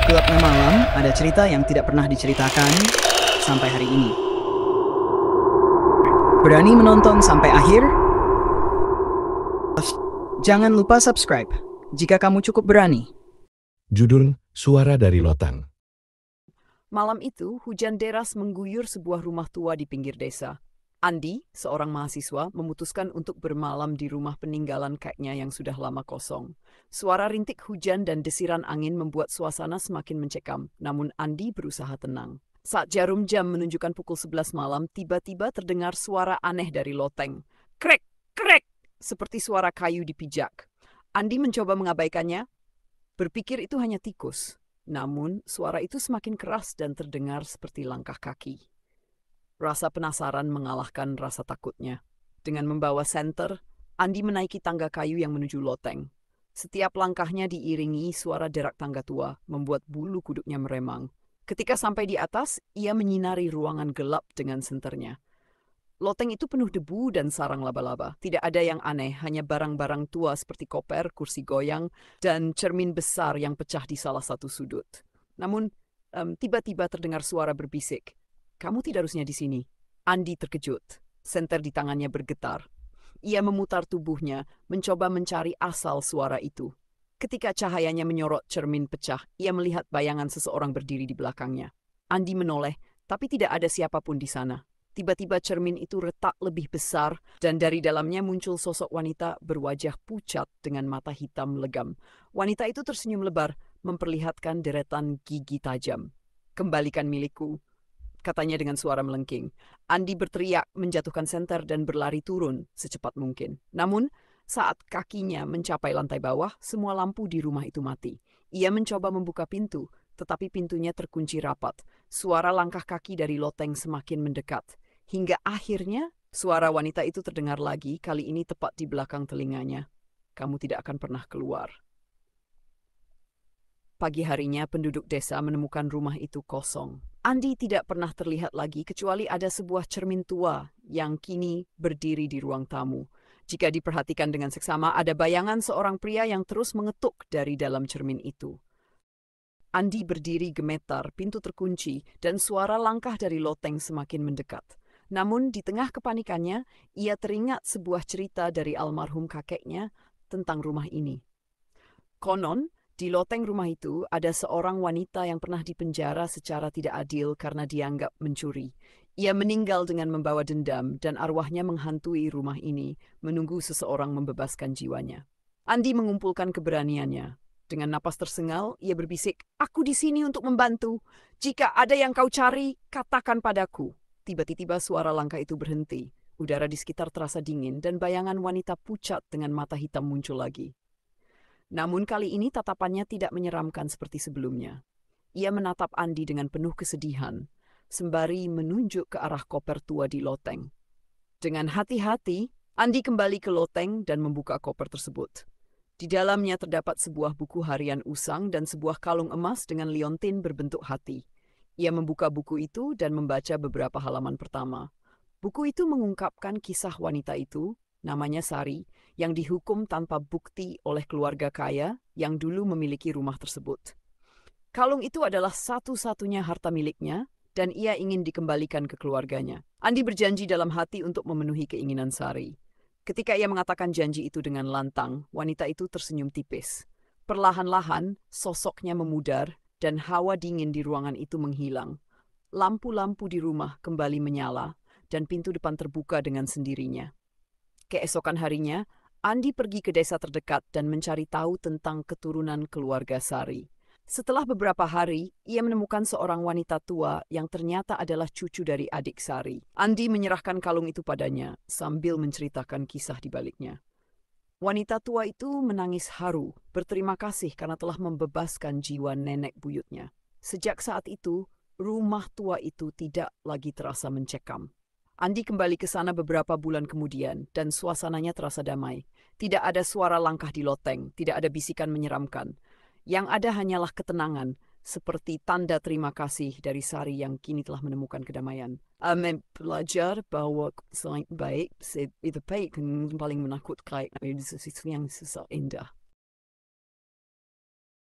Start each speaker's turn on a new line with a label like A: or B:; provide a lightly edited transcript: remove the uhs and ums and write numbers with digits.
A: Gelapnya malam, ada cerita yang tidak pernah diceritakan sampai hari ini. Berani menonton sampai akhir? Jangan lupa subscribe jika kamu cukup berani.
B: Judul Suara dari Loteng.
C: Malam itu, hujan deras mengguyur sebuah rumah tua di pinggir desa. Andi, seorang mahasiswa, memutuskan untuk bermalam di rumah peninggalan kakeknya yang sudah lama kosong. Suara rintik hujan dan desiran angin membuat suasana semakin mencekam, namun Andi berusaha tenang. Saat jarum jam menunjukkan pukul 11 malam, tiba-tiba terdengar suara aneh dari loteng. Krek, krek, seperti suara kayu dipijak. Andi mencoba mengabaikannya, berpikir itu hanya tikus. Namun, suara itu semakin keras dan terdengar seperti langkah kaki. Rasa penasaran mengalahkan rasa takutnya. Dengan membawa senter, Andi menaiki tangga kayu yang menuju loteng. Setiap langkahnya diiringi suara derak tangga tua, membuat bulu kuduknya meremang. Ketika sampai di atas, ia menyinari ruangan gelap dengan senternya. Loteng itu penuh debu dan sarang laba-laba. Tidak ada yang aneh, hanya barang-barang tua seperti koper, kursi goyang, dan cermin besar yang pecah di salah satu sudut. Namun, tiba-tiba terdengar suara berbisik. Kamu tidak harusnya di sini. Andi terkejut. Senter di tangannya bergetar. Ia memutar tubuhnya, mencoba mencari asal suara itu. Ketika cahayanya menyorot cermin pecah, ia melihat bayangan seseorang berdiri di belakangnya. Andi menoleh, tapi tidak ada siapapun di sana. Tiba-tiba cermin itu retak lebih besar, dan dari dalamnya muncul sosok wanita berwajah pucat dengan mata hitam legam. Wanita itu tersenyum lebar, memperlihatkan deretan gigi tajam. Kembalikan milikku, katanya dengan suara melengking. Andi berteriak, menjatuhkan senter dan berlari turun secepat mungkin. Namun, saat kakinya mencapai lantai bawah, semua lampu di rumah itu mati. Ia mencoba membuka pintu, tetapi pintunya terkunci rapat. Suara langkah kaki dari loteng semakin mendekat. Hingga akhirnya, suara wanita itu terdengar lagi, kali ini tepat di belakang telinganya. Kamu tidak akan pernah keluar. Pagi harinya, penduduk desa menemukan rumah itu kosong. Andi tidak pernah terlihat lagi kecuali ada sebuah cermin tua yang kini berdiri di ruang tamu. Jika diperhatikan dengan seksama, ada bayangan seorang pria yang terus mengetuk dari dalam cermin itu. Andi berdiri gemetar, pintu terkunci, dan suara langkah dari loteng semakin mendekat. Namun di tengah kepanikannya, ia teringat sebuah cerita dari almarhum kakeknya tentang rumah ini. Konon, di loteng rumah itu ada seorang wanita yang pernah dipenjara secara tidak adil karena dianggap mencuri. Ia meninggal dengan membawa dendam dan arwahnya menghantui rumah ini, menunggu seseorang membebaskan jiwanya. Andi mengumpulkan keberaniannya. Dengan napas tersengal, ia berbisik, "Aku di sini untuk membantu. Jika ada yang kau cari, katakan padaku." Tiba-tiba suara langkah itu berhenti. Udara di sekitar terasa dingin dan bayangan wanita pucat dengan mata hitam muncul lagi. Namun kali ini tatapannya tidak menyeramkan seperti sebelumnya. Ia menatap Andi dengan penuh kesedihan, sembari menunjuk ke arah koper tua di loteng. Dengan hati-hati, Andi kembali ke loteng dan membuka koper tersebut. Di dalamnya terdapat sebuah buku harian usang dan sebuah kalung emas dengan liontin berbentuk hati. Ia membuka buku itu dan membaca beberapa halaman pertama. Buku itu mengungkapkan kisah wanita itu, namanya Sari, yang dihukum tanpa bukti oleh keluarga kaya yang dulu memiliki rumah tersebut. Kalung itu adalah satu-satunya harta miliknya dan ia ingin dikembalikan ke keluarganya. Andi berjanji dalam hati untuk memenuhi keinginan Sari. Ketika ia mengatakan janji itu dengan lantang, wanita itu tersenyum tipis. Perlahan-lahan, sosoknya memudar dan hawa dingin di ruangan itu menghilang. Lampu-lampu di rumah kembali menyala dan pintu depan terbuka dengan sendirinya. Keesokan harinya, Andi pergi ke desa terdekat dan mencari tahu tentang keturunan keluarga Sari. Setelah beberapa hari, ia menemukan seorang wanita tua yang ternyata adalah cucu dari adik Sari. Andi menyerahkan kalung itu padanya sambil menceritakan kisah di baliknya. Wanita tua itu menangis haru, berterima kasih karena telah membebaskan jiwa nenek buyutnya. Sejak saat itu, rumah tua itu tidak lagi terasa mencekam. Andi kembali ke sana beberapa bulan kemudian dan suasananya terasa damai. Tidak ada suara langkah di loteng, tidak ada bisikan menyeramkan. Yang ada hanyalah ketenangan, seperti tanda terima kasih dari Sari yang kini telah menemukan kedamaian. Belajar bahwa selain baik, itu baik yang paling menakutkan itu sesuatu yang susah indah.